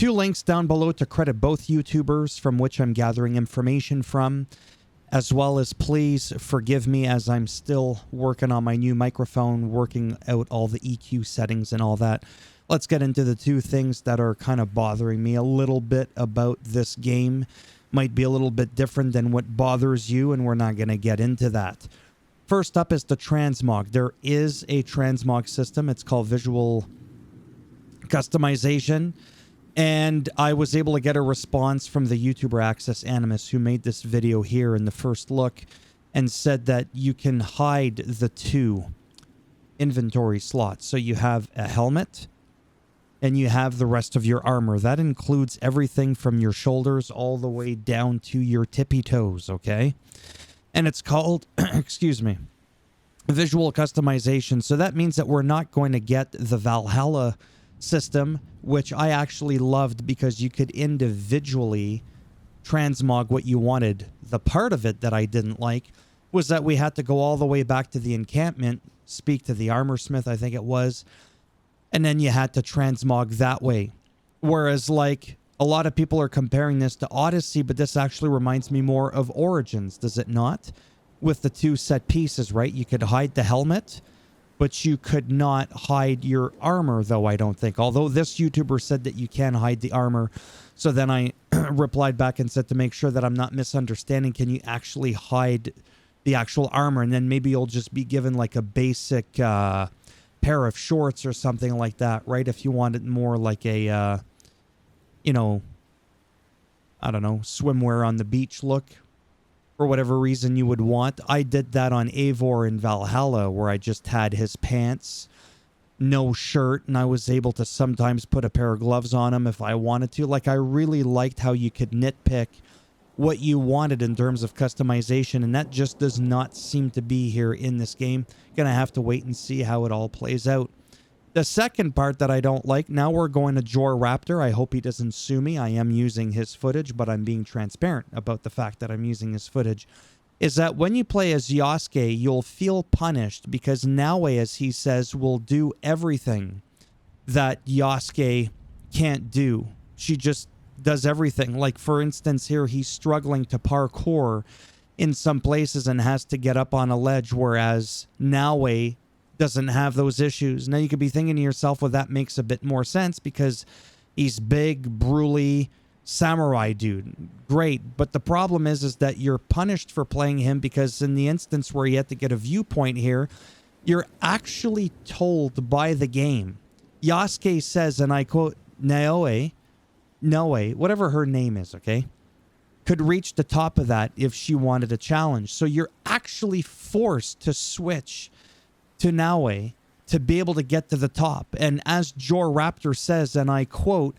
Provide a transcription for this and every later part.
2 links down below to credit both YouTubers from which I'm gathering information from, as well as please forgive me as I'm still working on my new microphone, working out all the EQ settings and all that. Let's get into the 2 things that are kind of bothering me a little bit about this game. Might be a little bit different than what bothers you, and we're not going to get into that. First up is the Transmog. There is a Transmog system. It's called Visual Customization. And I was able to get a response from the YouTuber Access Animus who made this video here in the first look and said that you can hide the 2 inventory slots. So you have a helmet and you have the rest of your armor. That includes everything from your shoulders all the way down to your tippy toes, okay? And it's called, excuse me, Visual Customization. So that means that we're not going to get the Valhalla system, which I actually loved because you could individually transmog what you wanted. The part of it that I didn't like was that we had to go all the way back to the encampment, speak to the armor smith, I think it was, and then you had to transmog that way. Whereas, like, a lot of people are comparing this to Odyssey, but this actually reminds me more of Origins, does it not? With the 2 set pieces, right? You could hide the helmet, but you could not hide your armor, though, I don't think. Although this YouTuber said that you can hide the armor. So then I replied back and said, to make sure that I'm not misunderstanding, can you actually hide the actual armor? And then maybe you'll just be given like a basic pair of shorts or something like that, right? If you wanted more like a, you know, I don't know, swimwear on the beach look. For whatever reason you would want. I did that on Eivor in Valhalla, where I just had his pants, no shirt, and I was able to sometimes put a pair of gloves on him if I wanted to. Like, I really liked how you could nitpick what you wanted in terms of customization, and that just does not seem to be here in this game. Gonna have to wait and see how it all plays out. The second part that I don't like, now we're going to Jor Raptor. I hope he doesn't sue me. I am using his footage, but I'm being transparent about the fact that I'm using his footage. Is that when you play as Yasuke, you'll feel punished because Naoe, as he says, will do everything that Yasuke can't do. She just does everything. Like, for instance, here he's struggling to parkour in some places and has to get up on a ledge, whereas Naoe doesn't have those issues. Now you could be thinking to yourself, well, that makes a bit more sense because he's big, burly, samurai dude. Great. But the problem is that you're punished for playing him because in the instance where you have to get a viewpoint here, you're actually told by the game. Yasuke says, and I quote, Naoe, whatever her name is, okay, could reach the top of that if she wanted a challenge. So you're actually forced to switch to Naoe to be able to get to the top. And as Jor Raptor says, and I quote,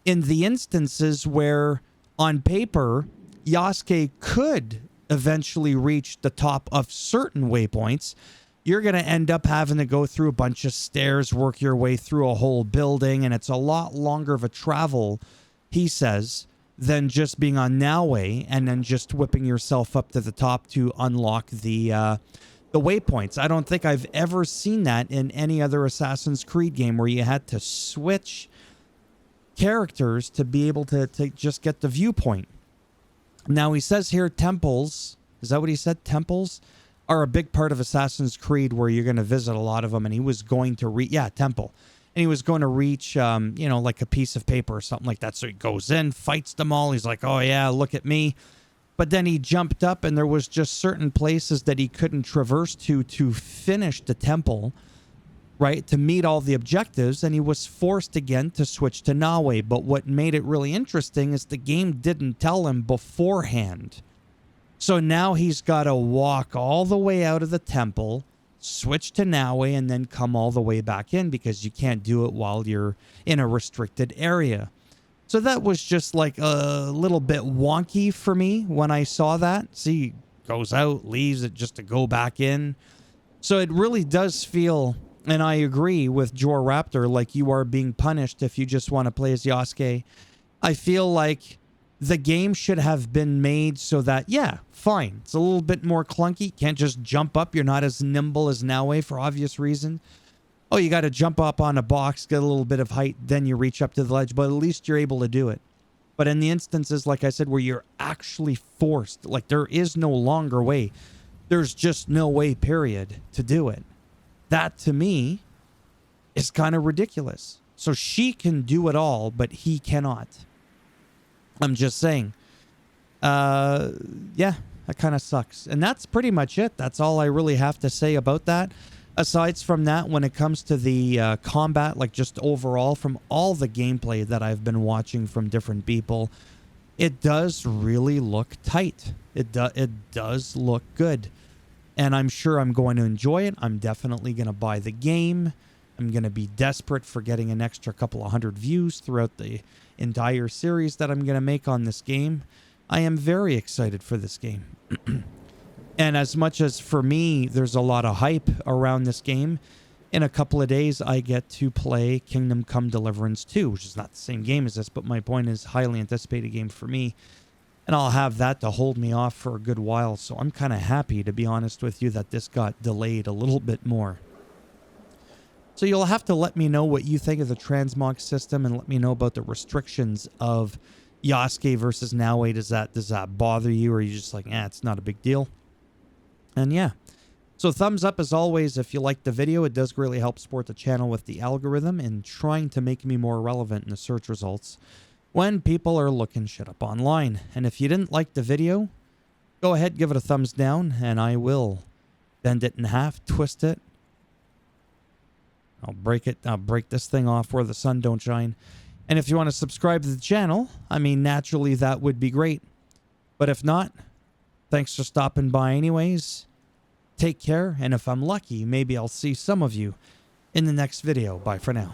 in the instances where on paper Yasuke could eventually reach the top of certain waypoints, you're going to end up having to go through a bunch of stairs, work your way through a whole building, and it's a lot longer of a travel, he says, than just being on Naoe and then just whipping yourself up to the top to unlock the waypoints. I don't think I've ever seen that in any other Assassin's Creed game where you had to switch characters to be able to just get the viewpoint. Now he says here temples, is that what he said? Temples are a big part of Assassin's Creed where you're going to visit a lot of them, and he was going to temple. And he was going to reach, you know, like a piece of paper or something like that. So he goes in, fights them all. He's like, oh yeah, look at me. But then he jumped up and there was just certain places that he couldn't traverse to finish the temple, right? To meet all the objectives. And he was forced again to switch to Naoe. But what made it really interesting is the game didn't tell him beforehand. So now he's got to walk all the way out of the temple, switch to Naoe, and then come all the way back in because you can't do it while you're in a restricted area. So that was just like a little bit wonky for me when I saw that. See, goes out, leaves it just to go back in. So it really does feel, and I agree with Jor Raptor, like you are being punished if you just want to play as Yasuke. I feel like the game should have been made so that, yeah, fine, it's a little bit more clunky. Can't just jump up. You're not as nimble as Naoe for obvious reasons. oh, you got to jump up on a box, get a little bit of height, then you reach up to the ledge, but at least you're able to do it. But in the instances, like I said, where you're actually forced, like there is no longer way, there's just no way, period, to do it. That to me is kind of ridiculous. So she can do it all, but he cannot. I'm just saying. Yeah, that kind of sucks. And that's pretty much it. That's all I really have to say about that. Aside from that, when it comes to the combat, like just overall from all the gameplay that I've been watching from different people, it does really look tight. It does look good. And I'm sure I'm going to enjoy it. I'm definitely going to buy the game. I'm going to be desperate for getting an extra couple of hundred views throughout the entire series that I'm going to make on this game. I am very excited for this game. And as much as for me, there's a lot of hype around this game, in a couple of days, I get to play Kingdom Come Deliverance 2, which is not the same game as this, but my point is highly anticipated game for me. And I'll have that to hold me off for a good while. So I'm kind of happy, to be honest with you, that this got delayed a little bit more. So you'll have to let me know what you think of the Transmog system and let me know about the restrictions of Yasuke versus Naoe. Does that bother you, or are you just like, it's not a big deal? And yeah, so thumbs up as always if you liked the video. It does really help support the channel with the algorithm and trying to make me more relevant in the search results when people are looking shit up online. And if you didn't like the video, go ahead, give it a thumbs down, and I will bend it in half, twist it. I'll break it. I'll break this thing off where the sun don't shine. And if you want to subscribe to the channel, I mean, naturally that would be great. But if not, thanks for stopping by anyways. Take care, and if I'm lucky, maybe I'll see some of you in the next video. Bye for now.